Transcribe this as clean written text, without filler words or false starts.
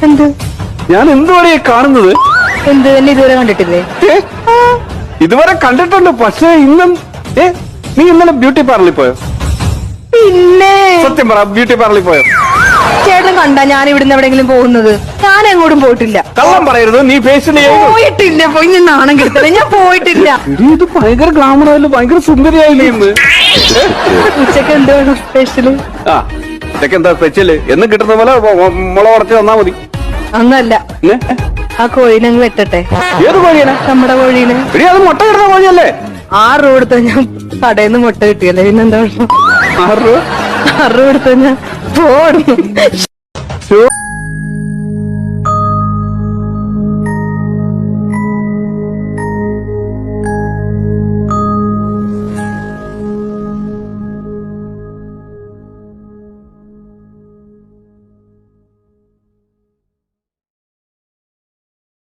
എന്ത് ഞാൻ എന്തുവാണ് കാണുന്നത്? എന്ത് തന്നെ ഇതുവരെ കണ്ടിട്ടില്ലേ? ഇതുവരെ കണ്ടിട്ടുണ്ട്, പക്ഷേ ഇന്നും നീ ഇന്നലെ ബ്യൂട്ടി പാർലറിൽ പോയോ? പിന്നെ സത്യം പറ, ബ്യൂട്ടി പാർലറിൽ പോയോ? ചേട്ടൻ കണ്ടാ ഞാൻ ഇവിടുന്ന് എവിടെങ്കിലും പോകുന്നത്? ഞാൻ എങ്ങോട്ടും പോയിട്ടില്ല. കള്ളം പറയരുത്, നീ ഫേഷ്യൽ പോയിട്ടില്ല. പോയി ഞാൻ നാണം കിട്ടല, ഞാൻ പോയിട്ടില്ല. ഇത് ഭയങ്കര ഗ്ലാമർ ആയാലും ഭയങ്കര സുന്ദരിയായില്ലേ ഇന്ന്? ഉച്ചക്ക് എന്താണ് സ്പെഷ്യല്? ആ ഇതൊക്കെ എന്താ സ്പെഷ്യല്? എന്ന് കിട്ടുന്ന പോലെ മുള ഉടച്ച് തന്നാ മതി. ഒന്നല്ല, ആ കോഴീനെ അങ്ങ് വെട്ടട്ടെ. ഏത് കോഴിയാണ്? നമ്മുടെ കോഴീനെ. അത് മുട്ട കിട്ടുന്ന കോഴിയല്ലേ? 6 രൂപ കൊടുത്ത ഞാൻ കടയിൽ നിന്ന് മുട്ട കിട്ടിയല്ലേ, പിന്നെന്താ? 6 രൂപ? 6 രൂപ കൊടുത്ത ഞാൻ